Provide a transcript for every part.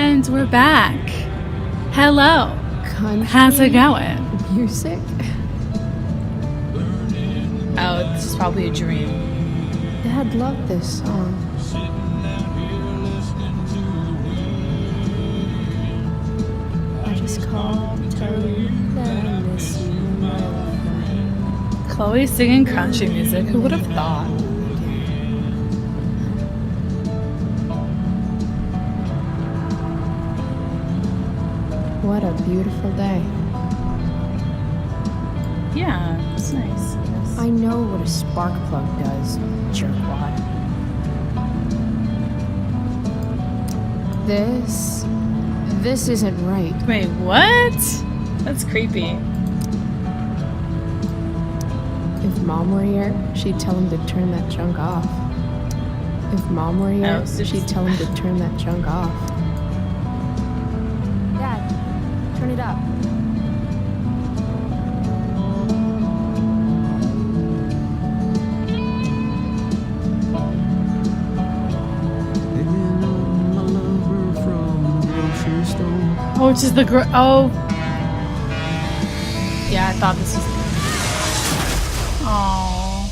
And we're back. Hello. Country How's it going? music? Oh, this is probably a dream. Dad loved this song. I just called to tell you that I miss you. Chloe singing country music. Who would have thought? What a beautiful day. Yeah, it's nice. I know what a spark plug does, jerkwad. This isn't right. Wait, what? That's creepy. If Mom were here, she'd tell him to turn that junk off. If Mom were here, she'd tell him to turn that junk off. Dad, turn it up. Oh, it's just the oh. Yeah, I thought this was. Oh.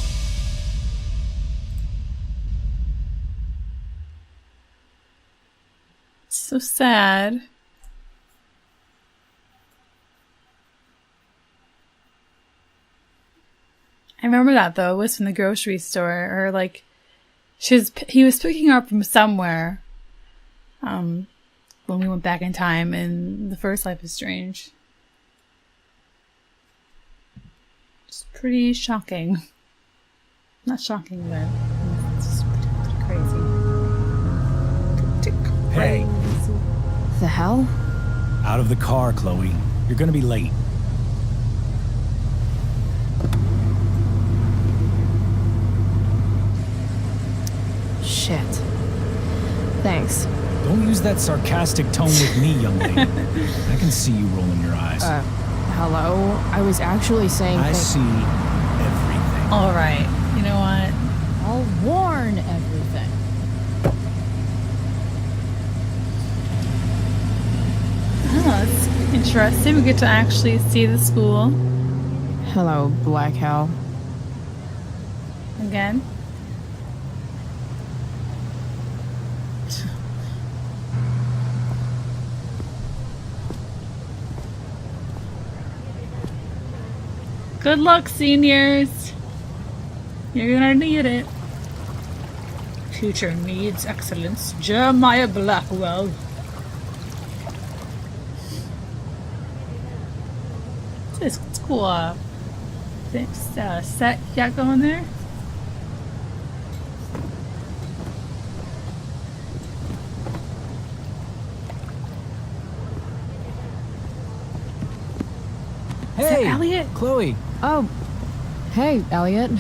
So sad. I remember that though. It was from the grocery store, or like, he was picking her up from somewhere. When we went back in time in the first Life is Strange. It's pretty shocking. Not shocking, but it's pretty crazy. Pretty Hey. crazy. The hell? Out of the car, Chloe. You're gonna be late. Shit. Thanks. Don't use that sarcastic tone with me, young lady. I can see you rolling your eyes. Hello? I was actually saying I see everything. All right. You know what? I'll warn everything. Oh, that's interesting. We get to actually see the school Hello, Black Hell. again. Good luck, seniors. You're gonna need it. Future needs excellence. Jeremiah Blackwell. What's this cool set you got going there? Is that Hey, Elliot? Chloe. Oh, hey, Elliot.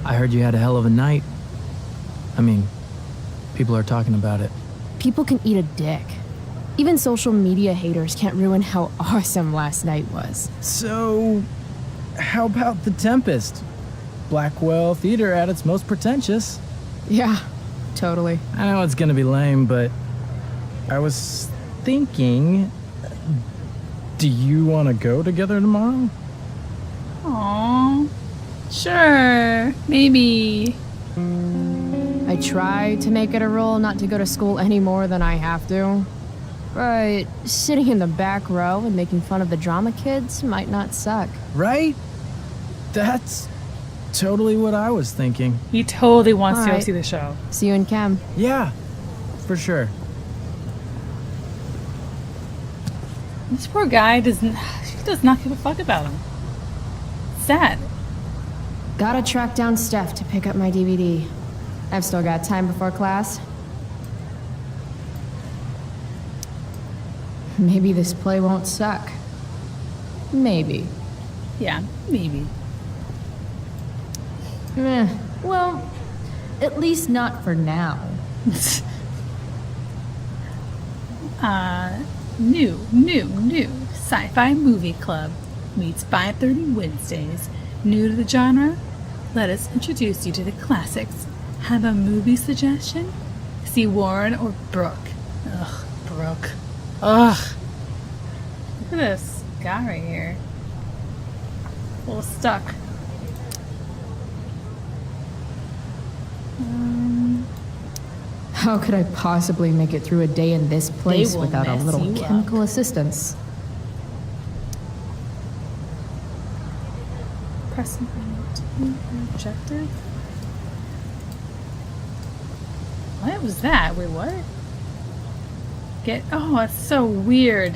I heard you had a hell of a night. I mean, people are talking about it. People can eat a dick. Even social media haters can't ruin how awesome last night was. So, how about The Tempest? Blackwell theater at its most pretentious. Yeah, totally. I know it's gonna be lame, but I was thinking, do you want to go together tomorrow? Aww. Sure. Maybe. I try to make it a rule not to go to school any more than I have to. But sitting in the back row and making fun of the drama kids might not suck. Right? That's totally what I was thinking. He totally wants to go Alright. see the show. See you in chem. Yeah, for sure. This poor guy does not give a fuck about him. Sad. Gotta track down Steph to pick up my DVD. I've still got time before class. Maybe this play won't suck. Maybe. Yeah, maybe. Well, at least not for now. New Sci-Fi Movie Club meets 5:30 Wednesdays. New to the genre? Let us introduce you to the classics. Have a movie suggestion? See Warren or Brooke? Ugh, Brooke. Ugh. Look at this guy right here. A little stuck. How could I possibly make it through a day in this place will without a mess little you up. chemical assistance? Pressing objective. What was that? Wait, what? Oh, that's so weird.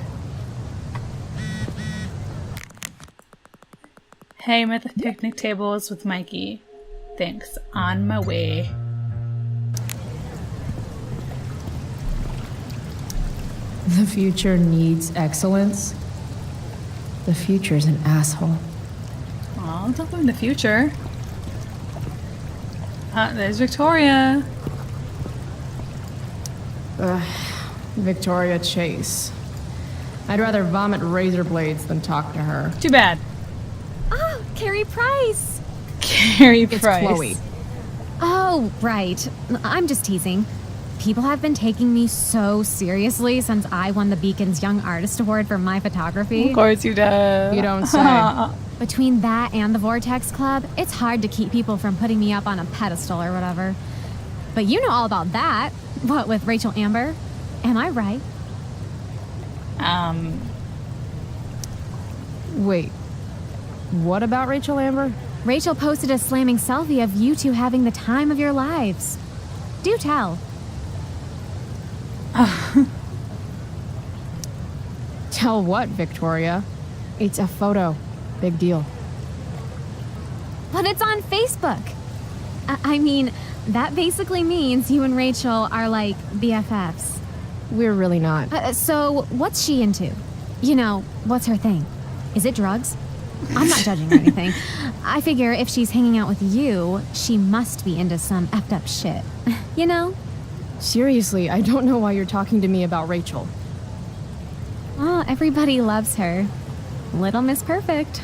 Hey, I'm at the picnic tables with Mikey. Thanks. On my way. The future needs excellence. The future's an asshole. Oh, don't go in the future. There's Victoria. Victoria Chase. I'd rather vomit razor blades than talk to her. Too bad. Oh, Carrie Price. Carrie It's Price. Chloe. Oh, right. I'm just teasing. People have been taking me so seriously since I won the Beacon's Young Artist Award for my photography. Of course you do. You don't say. Between that and the Vortex Club, it's hard to keep people from putting me up on a pedestal or whatever. But you know all about that. What, with Rachel Amber? Am I right? Wait. What about Rachel Amber? Rachel posted a slamming selfie of you two having the time of your lives. Do tell. Tell what, Victoria? It's a photo. Big deal. But it's on Facebook. I mean, that basically means you and Rachel are like BFFs. We're really not. So, what's she into? You know, what's her thing? Is it drugs? I'm not judging or anything. I figure if she's hanging out with you, she must be into some effed up shit. You know? Seriously, I don't know why you're talking to me about Rachel. Well, everybody loves her. Little Miss Perfect.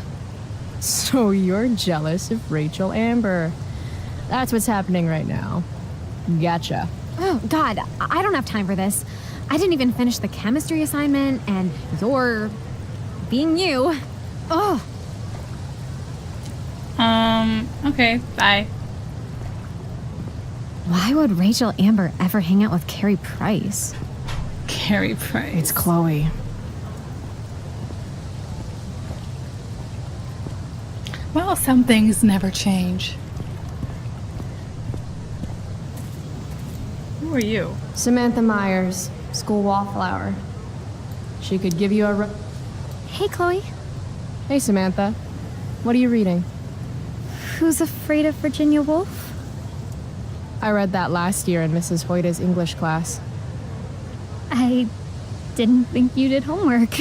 So you're jealous of Rachel Amber. That's what's happening right now. Gotcha. Oh, God, I don't have time for this. I didn't even finish the chemistry assignment, and you're being you. Oh. Okay, bye. Why would Rachel Amber ever hang out with Carrie Price? Carrie Price. It's Chloe. Well, some things never change. Who are you? Samantha Myers, school wallflower. She could give you a... Hey, Chloe. Hey, Samantha. What are you reading? Who's Afraid of Virginia Woolf? I read that last year in Mrs. Hoyta's English class. I didn't think you did homework.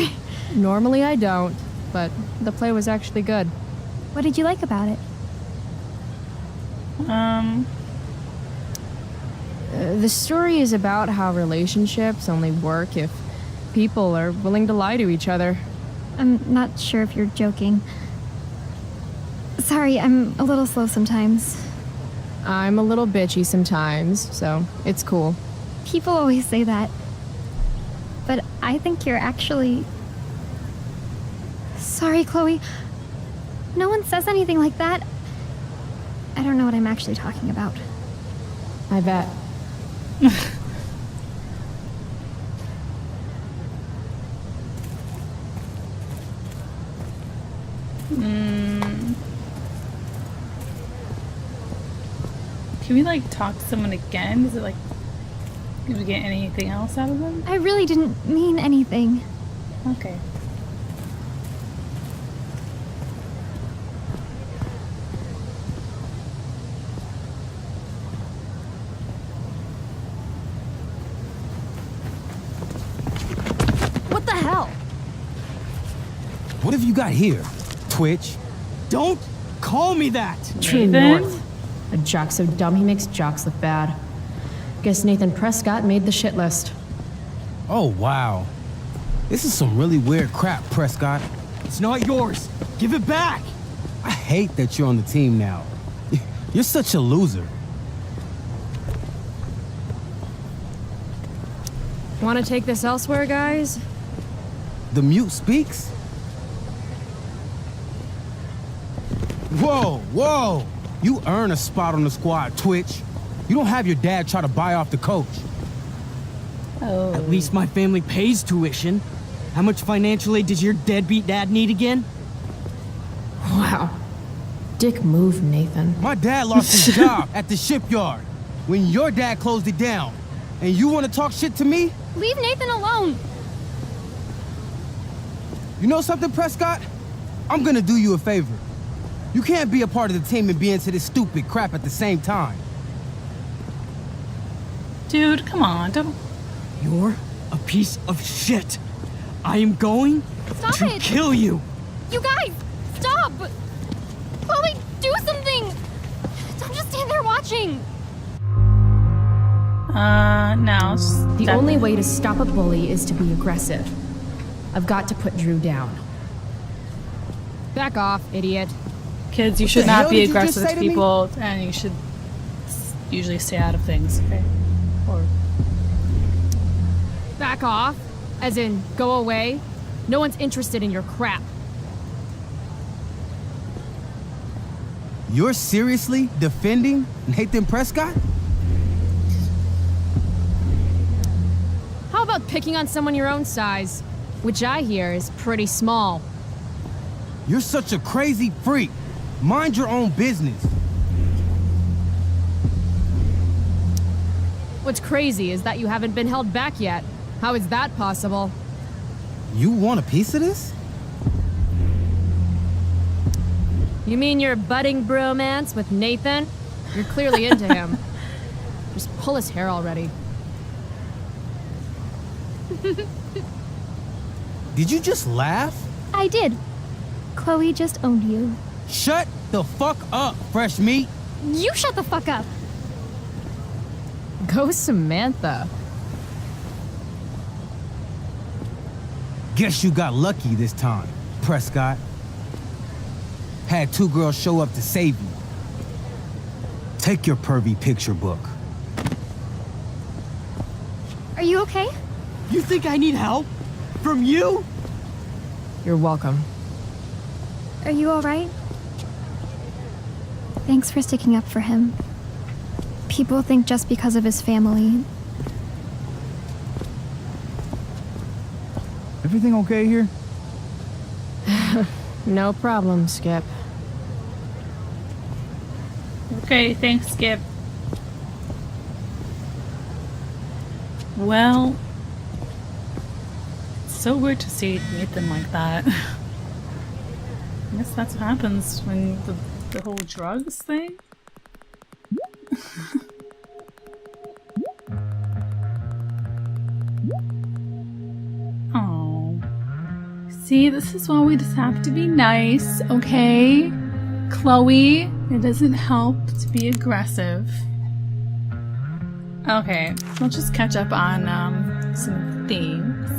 Normally I don't, but the play was actually good. What did you like about it? The story is about how relationships only work if people are willing to lie to each other. I'm not sure if you're joking. Sorry, I'm a little slow sometimes. I'm a little bitchy sometimes, so it's cool. People always say that. But I think you're actually... Sorry, Chloe. No one says anything like that. I don't know what I'm actually talking about. I bet. Can we like talk to someone again? Is it like, can we get anything else out of them? I really didn't mean anything. Okay. What the hell? What have you got here? Twitch? Don't call me that! True Nathan? North. A jock so dumb he makes jocks look bad. Guess Nathan Prescott made the shit list. Oh, wow. This is some really weird crap, Prescott. It's not yours. Give it back! I hate that you're on the team now. You're such a loser. Want to take this elsewhere, guys? The mute speaks? Whoa, whoa! You earn a spot on the squad, Twitch. You don't have your dad try to buy off the coach. Oh. At least my family pays tuition. How much financial aid does your deadbeat dad need again? Wow. Dick move, Nathan. My dad lost his job at the shipyard when your dad closed it down. And you want to talk shit to me? Leave Nathan alone. You know something, Prescott? I'm gonna do you a favor. You can't be a part of the team and be into this stupid crap at the same time. Dude, come on, don't. You're a piece of shit. I am going Stop to it. kill you. You guys, stop. Chloe, do something. Don't just stand there watching. No. The only way to stop a bully is to be aggressive. I've got to put Drew down. Back off, idiot. Kids, you What should the not hell be did you just aggressive say to to me? people, and you should usually stay out of things, okay? Or Back off? As in, go away? No one's interested in your crap. You're seriously defending Nathan Prescott? How about picking on someone your own size? Which I hear is pretty small. You're such a crazy freak. Mind your own business. What's crazy is that you haven't been held back yet. How is that possible? You want a piece of this? You mean your budding bromance with Nathan? You're clearly into him. Just pull his hair already. Did you just laugh? I did. Chloe just owned you. Shut the fuck up, fresh meat. You shut the fuck up. Go Samantha. Guess you got lucky this time, Prescott. Had two girls show up to save you. Take your pervy picture book. Are you okay? You think I need help? From you? You're welcome. Are you alright? Thanks for sticking up for him. People think just because of his family. Everything okay here? No problem, Skip. okay, thanks, Skip. Well, it's so weird to see Nathan like that. I guess that's what happens when the whole drugs thing. Oh, see, this is why we just have to be nice, okay? Chloe, it doesn't help to be aggressive. Okay, let's just catch up on some themes.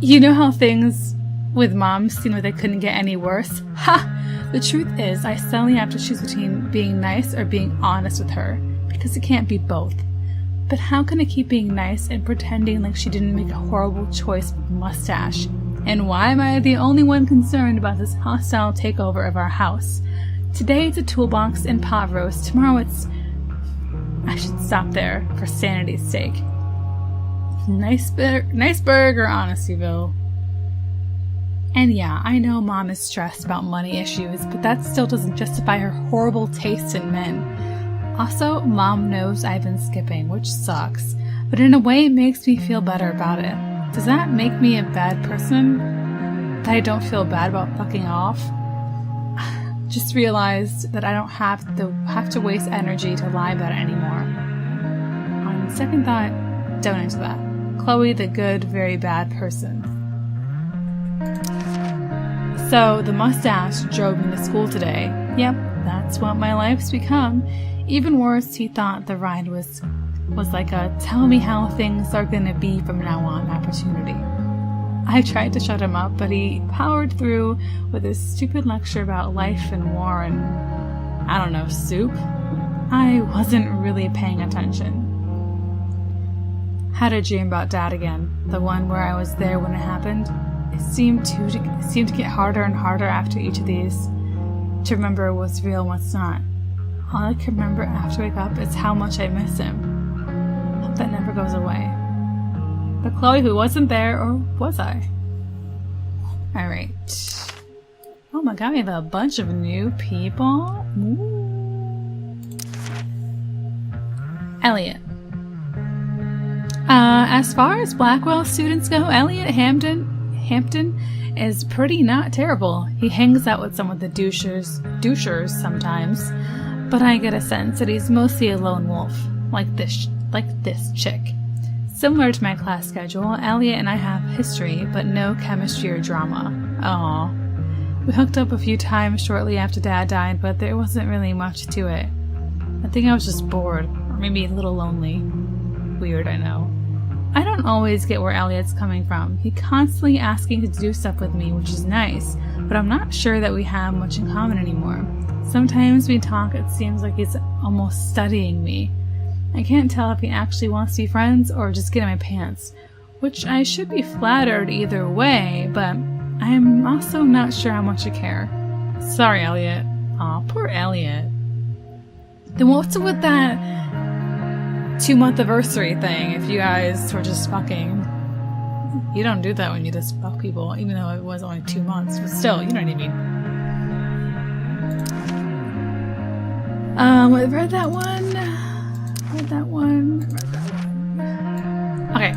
You know how things with Mom seemed like they couldn't get any worse? Ha! The truth is, I suddenly have to choose between being nice or being honest with her, because it can't be both. But how can I keep being nice and pretending like she didn't make a horrible choice with Mustache? And why am I the only one concerned about this hostile takeover of our house? Today it's a toolbox and pot roast. Tomorrow it's... I should stop there for sanity's sake. Nice burger, Honestyville. And yeah, I know Mom is stressed about money issues, but that still doesn't justify her horrible taste in men. Also, Mom knows I've been skipping, which sucks, but in a way it makes me feel better about it. Does that make me a bad person? That I don't feel bad about fucking off? Just realized that I don't have to waste energy to lie about it anymore. On second thought, don't answer that. Chloe, the good, very bad person. So, the mustache drove me to school today. Yep, that's what my life's become. Even worse, he thought the ride was like a tell me how things are gonna be from now on opportunity. I tried to shut him up, but he powered through with his stupid lecture about life and war and, I don't know, soup. I wasn't really paying attention. Had a dream about Dad again, the one where I was there when it happened. It seemed to get harder and harder after each of these, to remember what's real and what's not. All I can remember after I wake up is how much I miss him. Hope that never goes away. But Chloe, who wasn't there, or was I? Alright. Oh my god, we have a bunch of new people. Ooh. Elliot. As far as Blackwell students go, Elliot Hampton is pretty not terrible. He hangs out with some of the douchers sometimes, but I get a sense that he's mostly a lone wolf, like this chick. Similar to my class schedule, Elliot and I have history, but no chemistry or drama. Aww. We hooked up a few times shortly after Dad died, but there wasn't really much to it. I think I was just bored, or maybe a little lonely. Weird, I know. I don't always get where Elliot's coming from. He constantly asking to do stuff with me, which is nice, but I'm not sure that we have much in common anymore. Sometimes we talk, it seems like he's almost studying me. I can't tell if he actually wants to be friends or just get in my pants, which I should be flattered either way, but I'm also not sure how much I care. Sorry, Elliot. Aw, poor Elliot. Then what's with that 2-month anniversary thing if you guys were just fucking? You don't do that when you just fuck people, even though it was only 2 months, but still, you know what I mean. I read that one. Okay,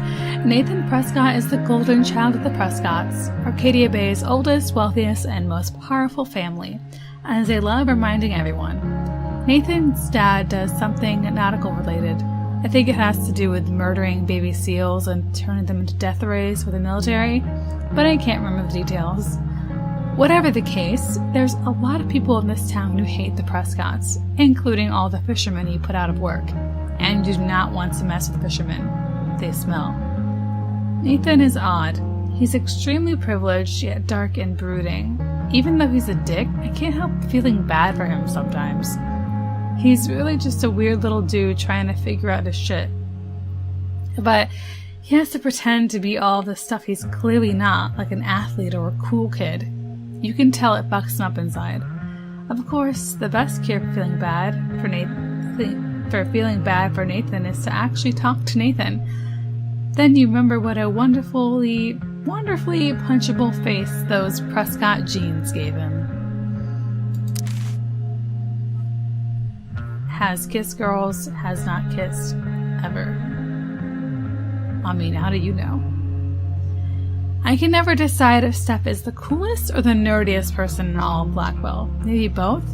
Nathan Prescott is the golden child of the Prescotts, Arcadia Bay's oldest, wealthiest, and most powerful family, as they love reminding everyone. Nathan's dad does something nautical related. I think it has to do with murdering baby seals and turning them into death rays for the military, but I can't remember the details. Whatever the case, there's a lot of people in this town who hate the Prescotts, including all the fishermen he put out of work, and do not want to mess with fishermen. They smell. Nathan is odd. He's extremely privileged, yet dark and brooding. Even though he's a dick, I can't help feeling bad for him sometimes. He's really just a weird little dude trying to figure out his shit. But he has to pretend to be all the stuff he's clearly not, like an athlete or a cool kid. You can tell it fucks him up inside. Of course, the best cure for feeling bad for Nathan is to actually talk to Nathan. Then you remember what a wonderfully punchable face those Prescott genes gave him. Has kissed girls, has not kissed, ever. I mean, how do you know? I can never decide if Steph is the coolest or the nerdiest person in all of Blackwell. Maybe both?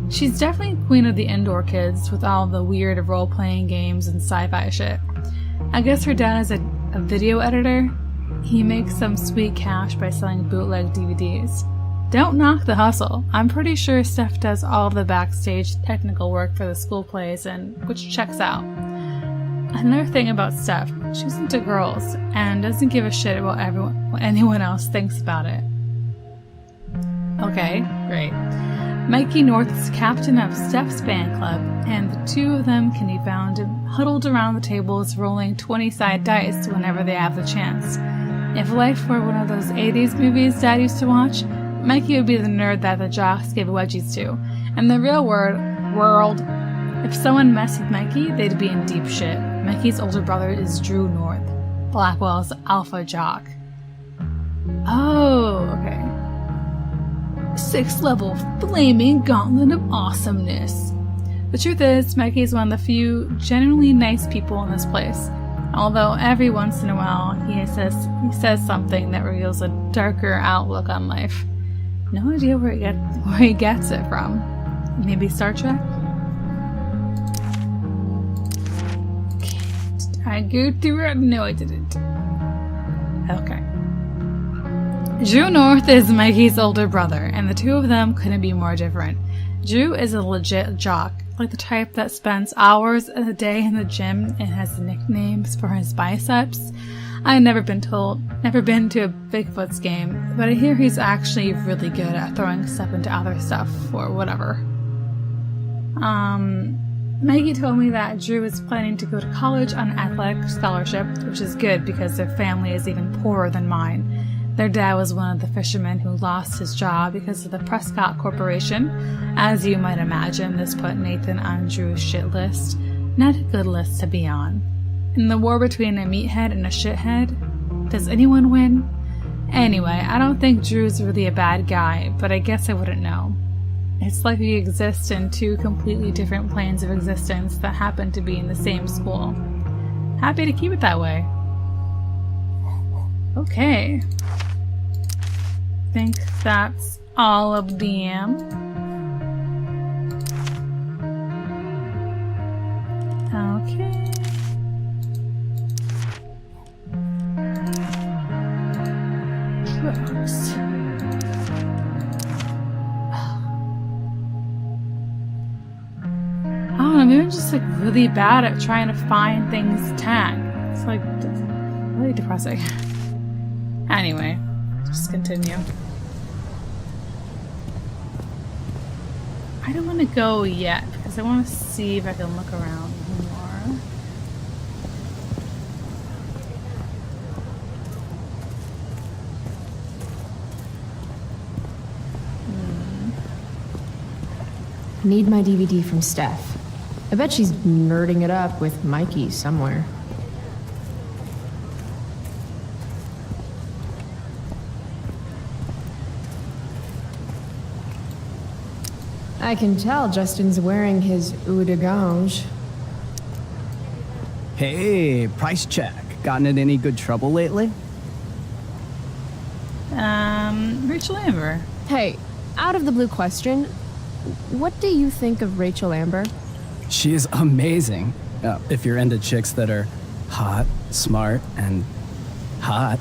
She's definitely queen of the indoor kids with all the weird role-playing games and sci-fi shit. I guess her dad is a video editor. He makes some sweet cash by selling bootleg DVDs. Don't knock the hustle. I'm pretty sure Steph does all the backstage technical work for the school plays, and which checks out. Another thing about Steph, she's into girls and doesn't give a shit about what anyone else thinks about it. Okay, great. Mikey North is captain of Steph's fan club, and the two of them can be found huddled around the tables rolling 20-side dice whenever they have the chance. If life were one of those 80s movies Dad used to watch, Mikey would be the nerd that the jocks gave wedgies to. In the real world, if someone messed with Mikey, they'd be in deep shit. Mikey's older brother is Drew North, Blackwell's alpha jock. Oh, okay. 6th level flaming gauntlet of awesomeness. The truth is, Mikey is one of the few genuinely nice people in this place. Although every once in a while he says something that reveals a darker outlook on life. No idea where he gets it from. Maybe Star Trek? Okay. Did I go through it? No, I didn't. Okay. Drew North is Mikey's older brother, and the two of them couldn't be more different. Drew is a legit jock, like the type that spends hours a day in the gym and has nicknames for his biceps. I've never been to a Bigfoot's game, but I hear he's actually really good at throwing stuff into other stuff or whatever. Maggie told me that Drew is planning to go to college on an athletic scholarship, which is good because their family is even poorer than mine. Their dad was one of the fishermen who lost his job because of the Prescott Corporation. As you might imagine, this put Nathan on Drew's shit list. Not a good list to be on. In the war between a meathead and a shithead, does anyone win? Anyway, I don't think Drew's really a bad guy, but I guess I wouldn't know. It's like we exist in two completely different planes of existence that happen to be in the same school. Happy to keep it that way. Okay. I think that's all of them. Okay. Drugs. I don't know, maybe I'm just like really bad at trying to find things tag. It's like really depressing. Anyway, just continue. I don't want to go yet because I want to see if I can look around more. Need my DVD from Steph. I bet she's nerding it up with Mikey somewhere. I can tell Justin's wearing his eau de gange. Hey, price check. Gotten in any good trouble lately? Rachel Amber. Hey, out of the blue question, what do you think of Rachel Amber? She is amazing. If you're into chicks that are hot, smart, and hot.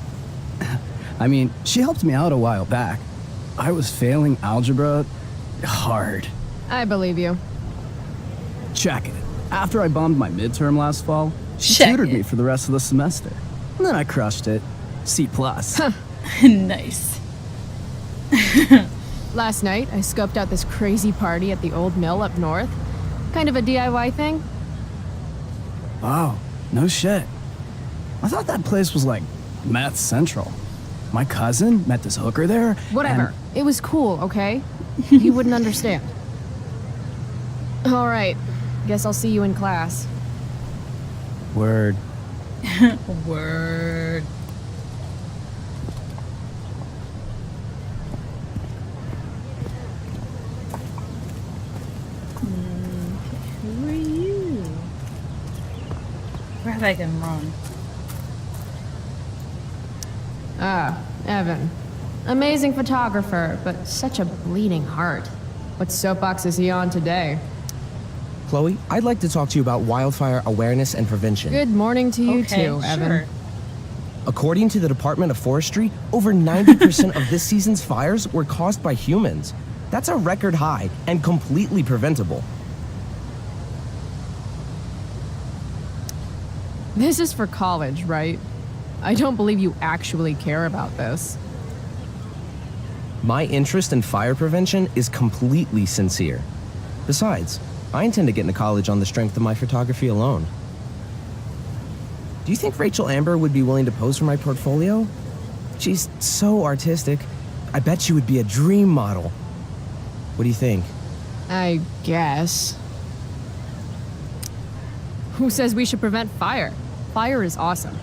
I mean, she helped me out a while back. I was failing algebra hard. I believe you. Check it. After I bombed my midterm last fall, she Check tutored it. me for the rest of the semester. And then I crushed it. C+. Nice. Last night, I scoped out this crazy party at the old mill up north. Kind of a DIY thing. Wow, no shit. I thought that place was like meth central. My cousin met this hooker there. Whatever. and- It was cool, okay? You wouldn't understand. All right. Guess I'll see you in class. Word. Word. Who are you? Where have I gone wrong? Ah, Evan. Amazing photographer, but such a bleeding heart. What soapbox is he on today? Chloe, I'd like to talk to you about wildfire awareness and prevention. Good morning to you Okay, too, Evan. sure. According to the Department of Forestry, over 90% of this season's fires were caused by humans. That's a record high and completely preventable. This is for college, right? I don't believe you actually care about this. My interest in fire prevention is completely sincere. Besides, I intend to get into college on the strength of my photography alone. Do you think Rachel Amber would be willing to pose for my portfolio? She's so artistic. I bet she would be a dream model. What do you think? I guess. Who says we should prevent fire? Fire is awesome.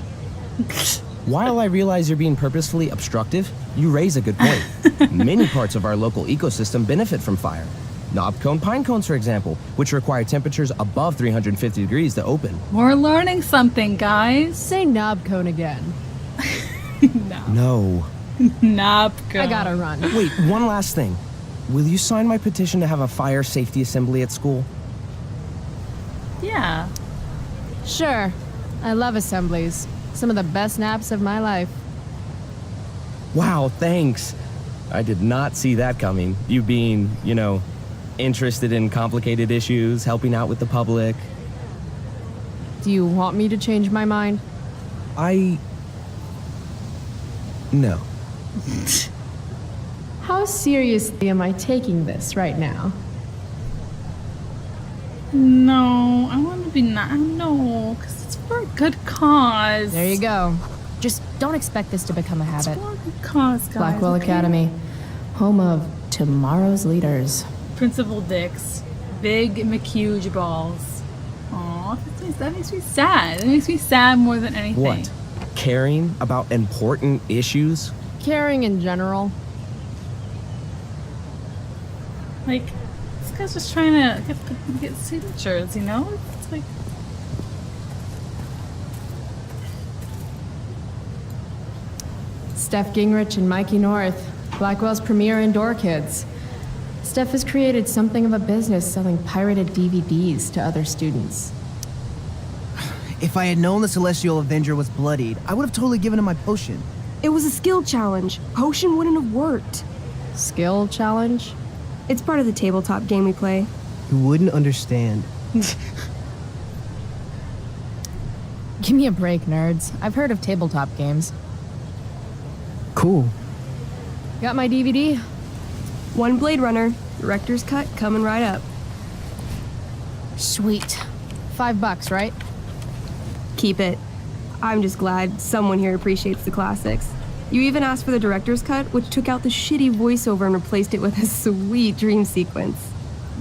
While I realize you're being purposefully obstructive, you raise a good point. Many parts of our local ecosystem benefit from fire. Knob cone pine cones, for example, which require temperatures above 350 degrees to open. We're learning something, guys. Say knob cone again. No. Knob cone. I gotta run. Wait, one last thing. Will you sign my petition to have a fire safety assembly at school? Yeah. Sure. I love assemblies. Some of the best naps of my life. Wow, thanks. I did not see that coming. You being, interested in complicated issues, helping out with the public. Do you want me to change my mind? No. How seriously am I taking this right now? No, I want to be not. No, because it's for a good cause. There you go. Just don't expect this to become a It's habit. for a good cause, guys. Blackwell okay? Academy, home of tomorrow's leaders. Principal Dicks. Big McHuge balls. Aw, that makes me sad. That makes me sad more than anything. What? Caring about important issues? Caring in general. Like, this guy's just trying to get signatures, you know? It's like... Steph Gingrich and Mikey North, Blackwell's premier indoor kids. Steph has created something of a business selling pirated DVDs to other students. If I had known the Celestial Avenger was bloodied, I would have totally given him my potion. It was a skill challenge. Potion wouldn't have worked. Skill challenge? It's part of the tabletop game we play. You wouldn't understand. Give me a break, nerds. I've heard of tabletop games. Cool. Got my DVD? One Blade Runner, director's cut coming right up. Sweet. $5, right? Keep it. I'm just glad someone here appreciates the classics. You even asked for the director's cut, which took out the shitty voiceover and replaced it with a sweet dream sequence.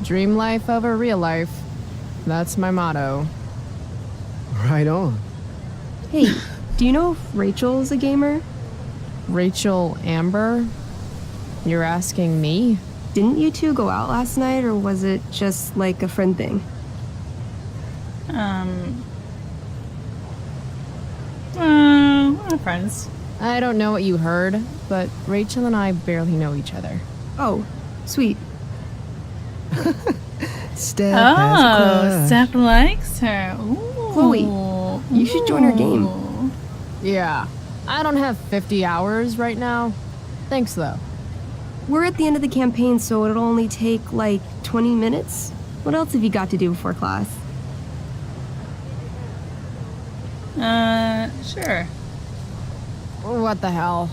Dream life over real life. That's my motto. Right on. Hey, do you know if Rachel's a gamer? Rachel Amber? You're asking me? Didn't you two go out last night, or was it just like a friend thing? We're friends. I don't know what you heard, but Rachel and I barely know each other. Oh, sweet. Steph has a crush. Steph likes her. Ooh. Chloe, you should join our game. Yeah. I don't have 50 hours right now. Thanks, though. We're at the end of the campaign, so it'll only take, like, 20 minutes. What else have you got to do before class? Sure. What the hell?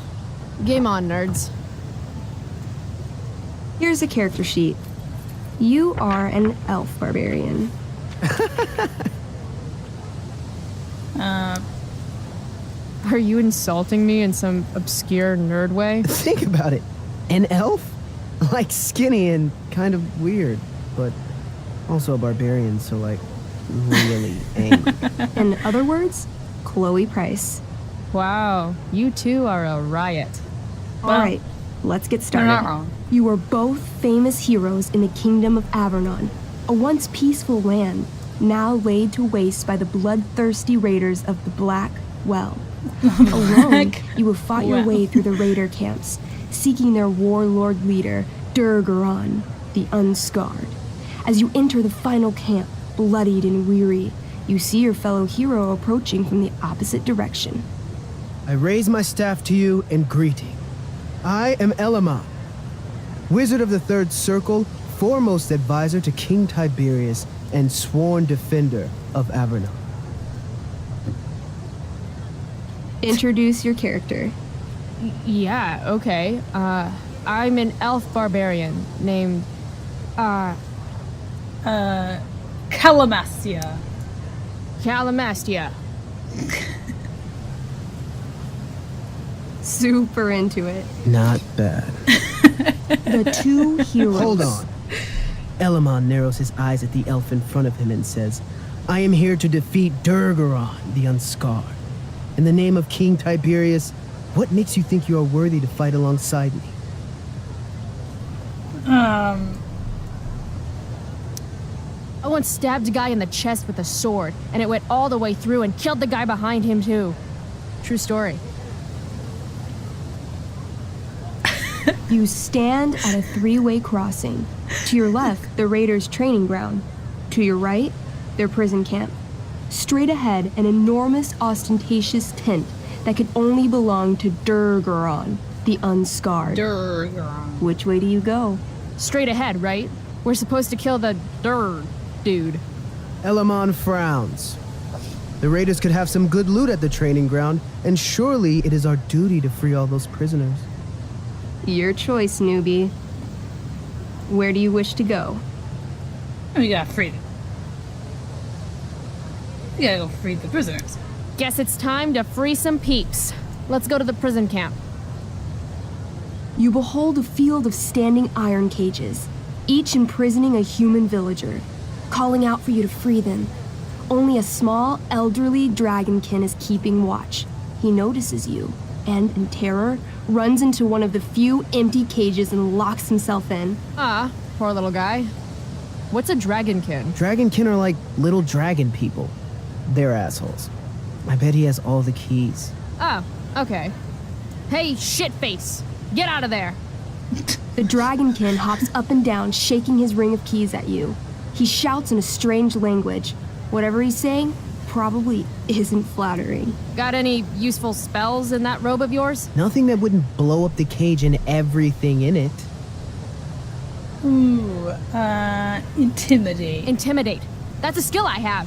Game on, nerds. Here's a character sheet. You are an elf barbarian. Are you insulting me in some obscure nerd way? Think about it. An elf? Like skinny and kind of weird, but also a barbarian, so like really angry. In other words, Chloe Price. Wow, you two are a riot. All right, let's get started. You're not wrong. You are both famous heroes in the kingdom of Avernon, a once peaceful land, now laid to waste by the bloodthirsty raiders of the Blackwell. Alone, you have fought your way through the raider camps, seeking their warlord leader, Durgaron, the Unscarred. As you enter the final camp, bloodied and weary, you see your fellow hero approaching from the opposite direction. I raise my staff to you in greeting. I am Elamon, Wizard of the Third Circle, foremost advisor to King Tiberius, and sworn defender of Avernon. Introduce your character. Yeah, okay. I'm an elf barbarian named, Calamasia. Calamastia. Super into it. Not bad. The two heroes. Hold on. Elamon narrows his eyes at the elf in front of him and says, I am here to defeat Durgaron, the Unscarred. In the name of King Tiberius, what makes you think you are worthy to fight alongside me? I once stabbed a guy in the chest with a sword, and it went all the way through and killed the guy behind him, too. True story. You stand at a three-way crossing. To your left, the raiders' training ground. To your right, their prison camp. Straight ahead, an enormous, ostentatious tent that could only belong to Durgaron, the Unscarred. Durgaron. Which way do you go? Straight ahead, right? We're supposed to kill the dude. Elamon frowns. The raiders could have some good loot at the training ground, and surely it is our duty to free all those prisoners. Your choice, newbie. Where do you wish to go? We got freedom. You gotta go free the prisoners. Guess it's time to free some peeps. Let's go to the prison camp. You behold a field of standing iron cages, each imprisoning a human villager, calling out for you to free them. Only a small, elderly dragonkin is keeping watch. He notices you, and in terror, runs into one of the few empty cages and locks himself in. Ah, poor little guy. What's a dragonkin? Dragonkin are like little dragon people. They're assholes. I bet he has all the keys. Oh, okay. Hey, shitface! Get out of there! The dragonkin hops up and down, shaking his ring of keys at you. He shouts in a strange language. Whatever he's saying probably isn't flattering. Got any useful spells in that robe of yours? Nothing that wouldn't blow up the cage and everything in it. Ooh, intimidate. Intimidate. That's a skill I have.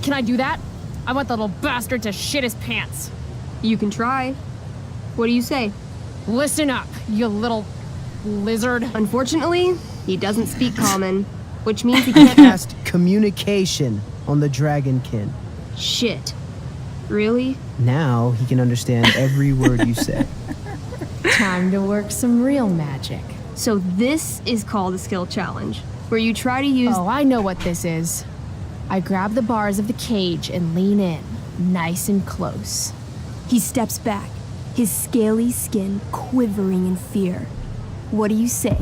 Can I do that? I want the little bastard to shit his pants. You can try. What do you say? Listen up, you little lizard. Unfortunately, he doesn't speak common, which means he can't Cast communication on the dragonkin. Shit. Really? Now he can understand every word you say. Time to work some real magic. So this is called a skill challenge, where you try to use... Oh, I know what this is. I grab the bars of the cage and lean in, nice and close. He steps back, his scaly skin quivering in fear. What do you say?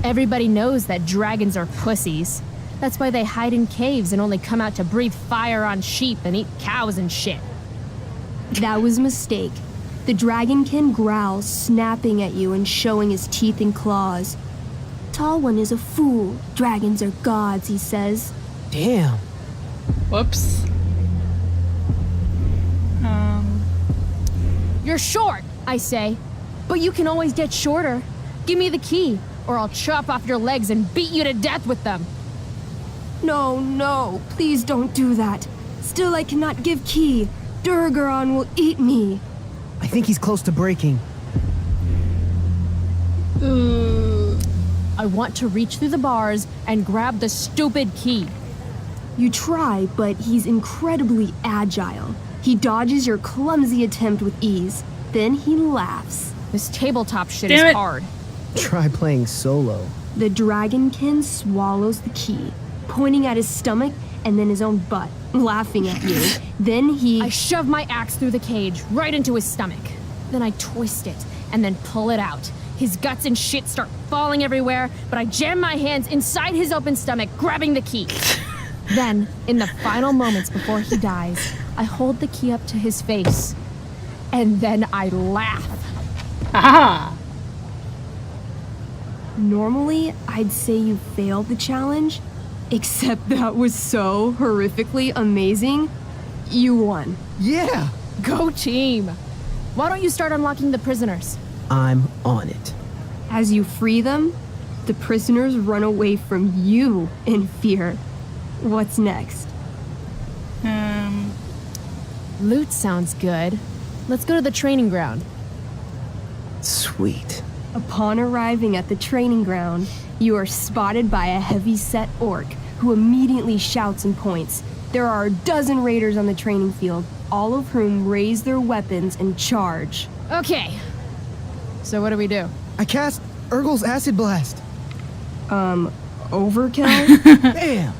Everybody knows that dragons are pussies. That's why they hide in caves and only come out to breathe fire on sheep and eat cows and shit. That was a mistake. The dragonkin growls, snapping at you and showing his teeth and claws. Tall One is a fool. Dragons are gods, he says. Damn. Whoops. You're short, I say. But you can always get shorter. Give me the key, or I'll chop off your legs and beat you to death with them. No, please don't do that. Still, I cannot give key. Durgaron will eat me. I think he's close to breaking. I want to reach through the bars and grab the stupid key. You try, but he's incredibly agile. He dodges your clumsy attempt with ease. Then he laughs. This tabletop shit Damn is it. hard. Try playing solo. The dragonkin swallows the key, pointing at his stomach and then his own butt, laughing at you. Then I shove my axe through the cage, right into his stomach. Then I twist it, and then pull it out. His guts and shit start falling everywhere, but I jam my hands inside his open stomach, grabbing the key. Then, in the final moments before he dies, I hold the key up to his face. And then I laugh. Aha! Normally, I'd say you failed the challenge, except that was so horrifically amazing. You won. Yeah! Go team! Why don't you start unlocking the prisoners? I'm on it. As you free them, the prisoners run away from you in fear. What's next? Loot sounds good. Let's go to the training ground. Sweet. Upon arriving at the training ground, you are spotted by a heavy-set orc who immediately shouts and points. There are a dozen raiders on the training field, all of whom raise their weapons and charge. Okay. So what do we do? I cast Urgel's Acid Blast. Overkill? Damn!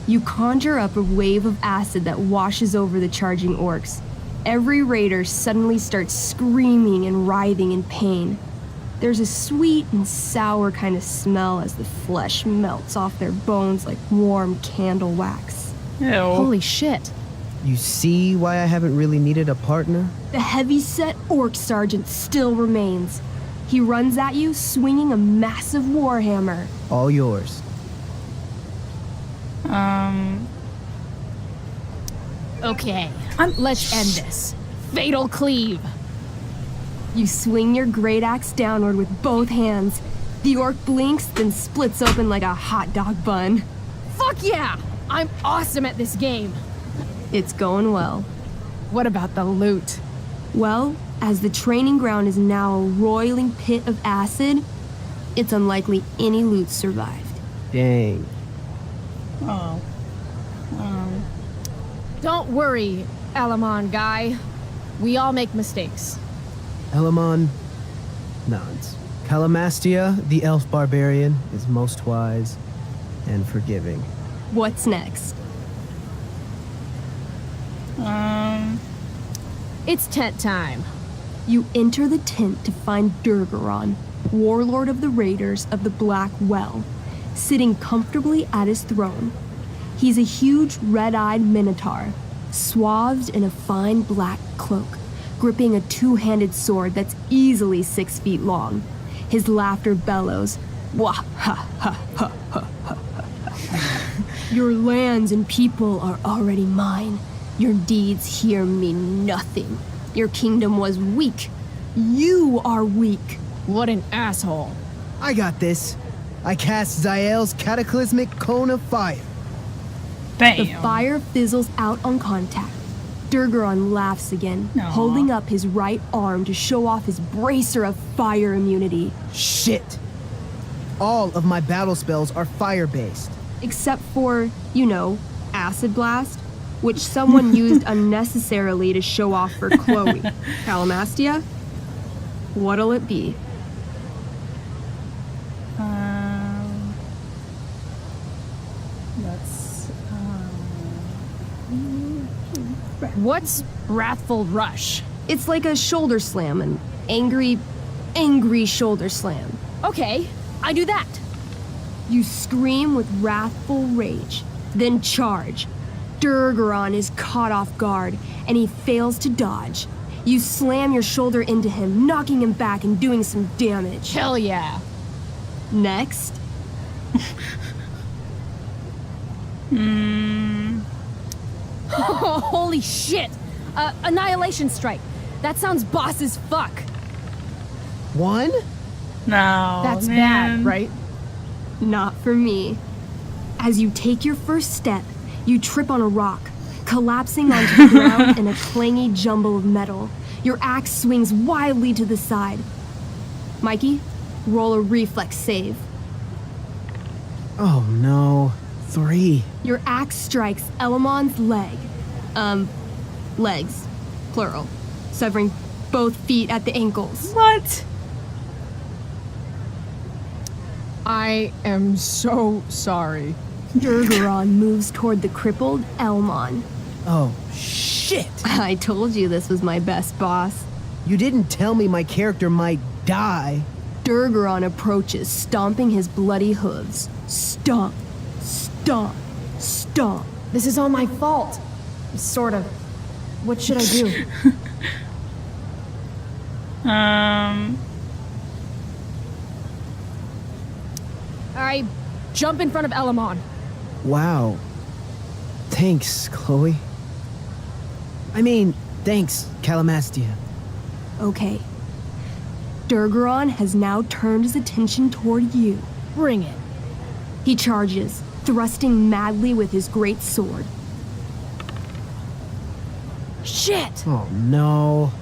You conjure up a wave of acid that washes over the charging orcs. Every raider suddenly starts screaming and writhing in pain. There's a sweet and sour kind of smell as the flesh melts off their bones like warm candle wax. Ew. Holy shit. You see why I haven't really needed a partner? The heavy-set orc sergeant still remains. He runs at you, swinging a massive warhammer. All yours. Okay. Let's end this. Fatal cleave. You swing your great axe downward with both hands. The orc blinks, then splits open like a hot dog bun. Fuck yeah! I'm awesome at this game. It's going well. What about the loot? Well, as the training ground is now a roiling pit of acid, it's unlikely any loot survived. Dang. Oh. Don't worry, Alamon guy. We all make mistakes. Elamon nods. Calamastia, the elf barbarian, is most wise and forgiving. What's next? It's tent time. You enter the tent to find Durgaron, warlord of the raiders of the Blackwell, sitting comfortably at his throne. He's a huge red-eyed minotaur, swathed in a fine black cloak, gripping a two-handed sword that's easily 6 feet long. His laughter bellows, "Wah ha ha ha ha ha ha. Your lands and people are already mine. Your deeds here mean nothing. Your kingdom was weak. You are weak." What an asshole. I got this. I cast Zael's cataclysmic cone of fire. Bam. The fire fizzles out on contact. Durgaron laughs again, Aw. holding up his right arm to show off his bracer of fire immunity. Shit! All of my battle spells are fire-based. Except for, Acid Blast, which someone used unnecessarily to show off for Chloe. Calamastia? What'll it be? Let's. What's Wrathful Rush? It's like a shoulder slam, an angry shoulder slam. Okay, I do that. You scream with wrathful rage, then charge. Durgaron is caught off guard, and he fails to dodge. You slam your shoulder into him, knocking him back and doing some damage. Hell yeah. Next. Holy shit! Annihilation Strike. That sounds boss as fuck. One? No. That's man. bad, right? Not for me. As you take your first step, you trip on a rock, collapsing onto the ground in a clangy jumble of metal. Your axe swings wildly to the side. Mikey, roll a reflex save. Oh no. 3. Your axe strikes Elamon's leg. Legs. Plural. Severing both feet at the ankles. What? I am so sorry. Durgaron moves toward the crippled Elmon. Oh, shit! I told you this was my best boss. You didn't tell me my character might die. Durgaron approaches, stomping his bloody hooves. Stomp, stomp, stomp. This is all my fault. Sort of. What should I do? I jump in front of Elamon. Wow. Thanks, Chloe. Thanks, Calamastia. Okay. Durgaron has now turned his attention toward you. Bring it. He charges, thrusting madly with his great sword. Shit! Oh no.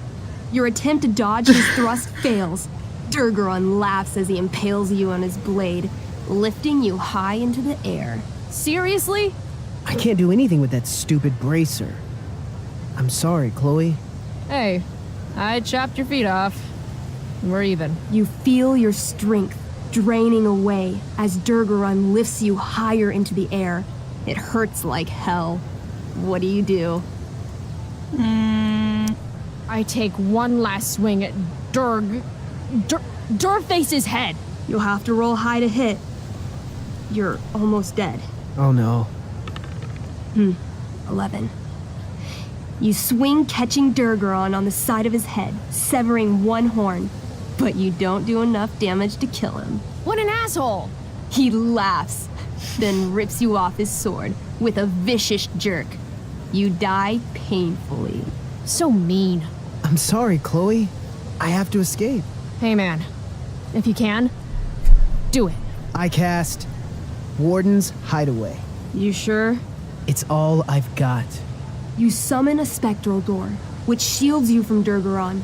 Your attempt to dodge his thrust fails. Durgaron laughs as he impales you on his blade, lifting you high into the air. Seriously? I can't do anything with that stupid bracer. I'm sorry, Chloe. Hey, I chopped your feet off. We're even. You feel your strength draining away as Durgaron lifts you higher into the air. It hurts like hell. What do? I take one last swing at Durface's head. You'll have to roll high to hit. You're almost dead. Oh no. 11. You swing, catching Durgaron on the side of his head, severing one horn, but you don't do enough damage to kill him. What an asshole! He laughs, then rips you off his sword with a vicious jerk. You die painfully. So mean. I'm sorry, Chloe. I have to escape. Hey man, if you can, do it. I cast Warden's Hideaway. You sure? It's all I've got. You summon a spectral door, which shields you from Durgaron.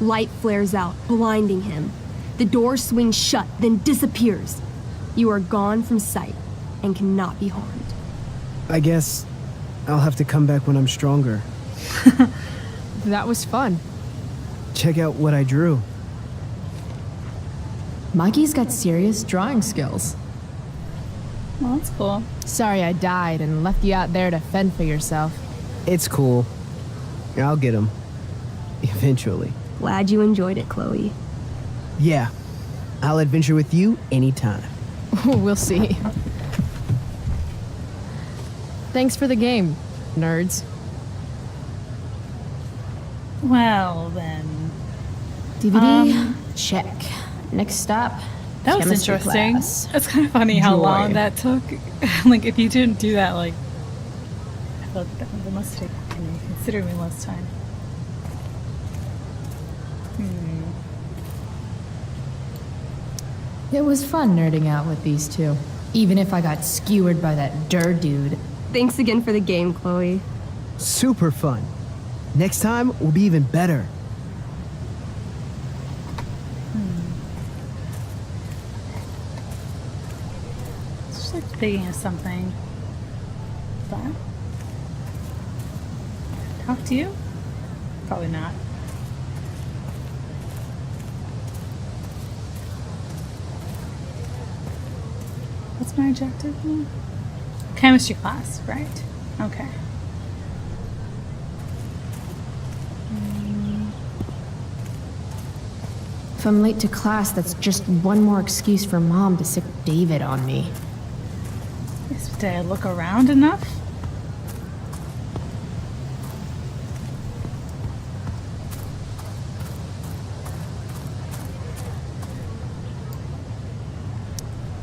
Light flares out, blinding him. The door swings shut, then disappears. You are gone from sight and cannot be harmed. I guess I'll have to come back when I'm stronger. That was fun. Check out what I drew. Mikey's got serious drawing skills. Well, that's cool. Sorry I died and left you out there to fend for yourself. It's cool. I'll get him. Eventually. Glad you enjoyed it, Chloe. Yeah. I'll adventure with you anytime. We'll see. Thanks for the game, nerds. Well, then. DVD? Check. Next stop. That was chemistry interesting. class. It's kind of funny how Joy. long that took. Like, if you didn't do that, like, I felt that must take considerably less time. It was fun nerding out with these two, even if I got skewered by that dude. Thanks again for the game, Chloe. Super fun. Next time, we'll be even better. Just like thinking of something. But talk to you? Probably not. What's my objective now? Chemistry class, right? Okay. If I'm late to class, that's just one more excuse for Mom to sick David on me. Did I look around enough?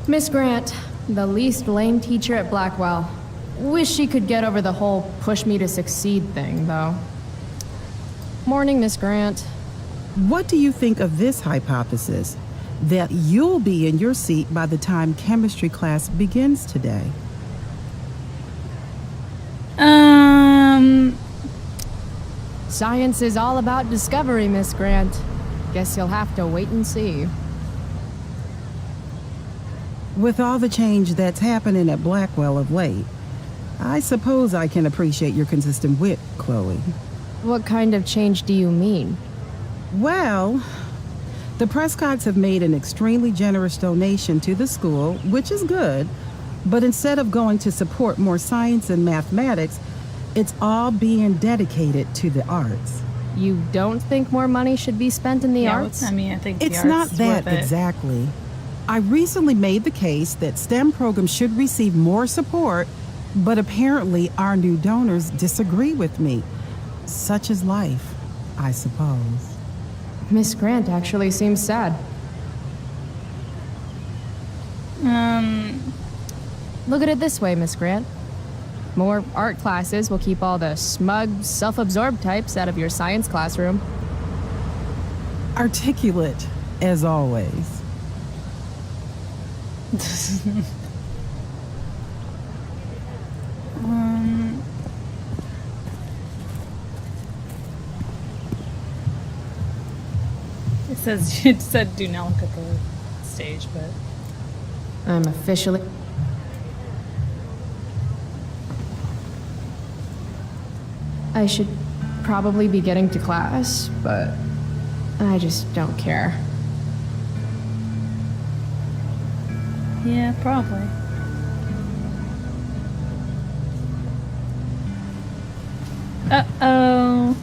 Miss Grant, the least lame teacher at Blackwell. Wish she could get over the whole push me to succeed thing, though. Morning, Miss Grant. What do you think of this hypothesis? That you'll be in your seat by the time chemistry class begins today? Science is all about discovery, Miss Grant. Guess you'll have to wait and see. With all the change that's happening at Blackwell of late, I suppose I can appreciate your consistent wit, Chloe. What kind of change do you mean? Well, the Prescotts have made an extremely generous donation to the school, which is good, but instead of going to support more science and mathematics, it's all being dedicated to the arts. You don't think more money should be spent in the arts? I mean, I think the It's arts not is that worth it. exactly. I recently made the case that STEM programs should receive more support, but apparently our new donors disagree with me. Such is life, I suppose. Miss Grant actually seems sad. Look at it this way, Miss Grant. More art classes will keep all the smug, self-absorbed types out of your science classroom. Articulate, as always. It said do not look at the stage, but I'm officially... I should probably be getting to class, but I just don't care. yeah, probably. Uh-oh.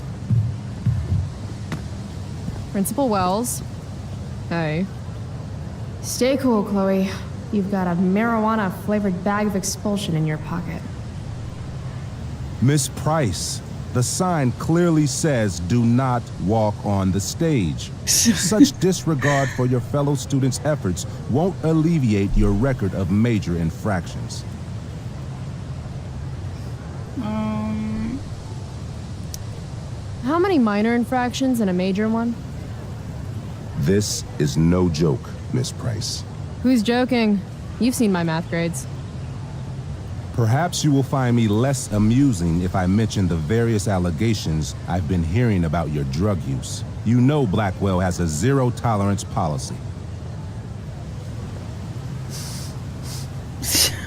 Principal Wells. Hey. Stay cool, Chloe. You've got a marijuana-flavored bag of expulsion in your pocket. Miss Price, the sign clearly says do not walk on the stage. Such disregard for your fellow students' efforts won't alleviate your record of major infractions. How many minor infractions and a major one? This is no joke, Miss Price. Who's joking? You've seen my math grades. Perhaps you will find me less amusing if I mention the various allegations I've been hearing about your drug use. You know Blackwell has a zero-tolerance policy.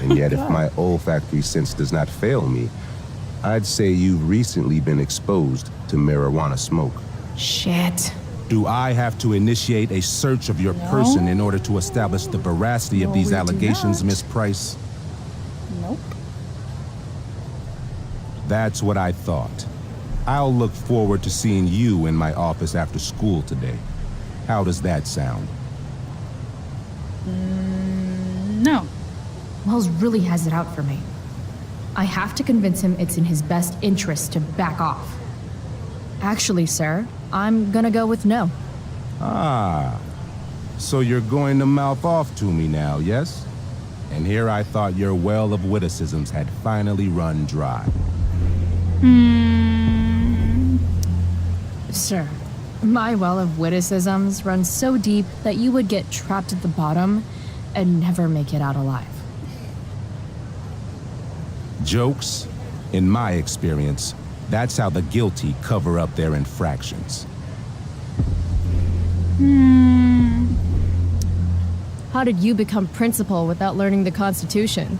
And yet, if my olfactory sense does not fail me, I'd say you've recently been exposed to marijuana smoke. Shit. Do I have to initiate a search of your person in order to establish the veracity of these allegations, Miss Price? Nope. That's what I thought. I'll look forward to seeing you in my office after school today. How does that sound? No. Wells really has it out for me. I have to convince him it's in his best interest to back off. Actually, sir, I'm gonna go with no. Ah, so you're going to mouth off to me now, yes? And here I thought your well of witticisms had finally run dry. Sir, my well of witticisms runs so deep that you would get trapped at the bottom and never make it out alive. Jokes, in my experience, that's how the guilty cover up their infractions. How did you become principal without learning the Constitution?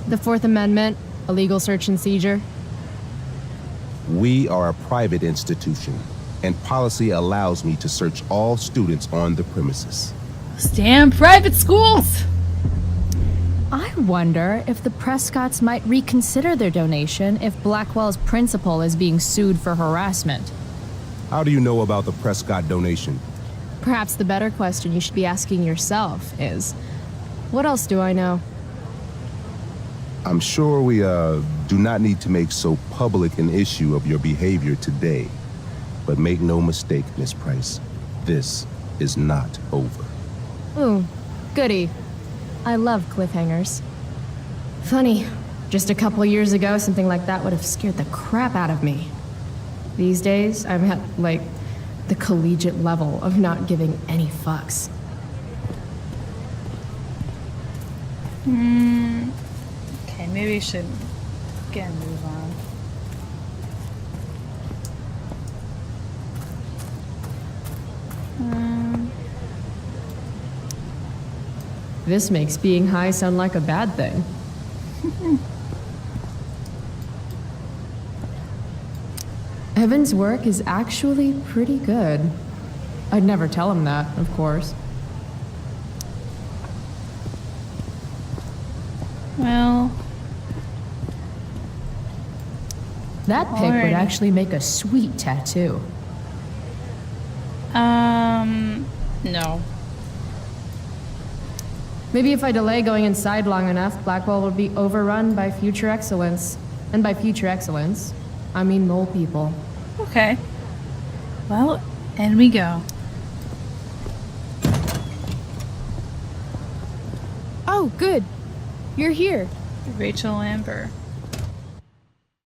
The Fourth Amendment, illegal search and seizure? We are a private institution, and policy allows me to search all students on the premises. Damn private schools! I wonder if the Prescotts might reconsider their donation if Blackwell's principal is being sued for harassment. How do you know about the Prescott donation? Perhaps the better question you should be asking yourself is, what else do I know? I'm sure we do not need to make so public an issue of your behavior today. But make no mistake, Miss Price, this is not over. Ooh, goody. I love cliffhangers. Funny, just a couple years ago, something like that would have scared the crap out of me. These days, I'm at, like, the collegiate level of not giving any fucks. Okay, maybe we should get a move on. This makes being high sound like a bad thing. Evan's work is actually pretty good. I'd never tell him that, of course. Well... That pic would actually make a sweet tattoo. No. Maybe if I delay going inside long enough, Blackwell will be overrun by future excellence. And by future excellence, I mean mole people. Okay. Well, in we go. Oh, good. You're here. Rachel Amber.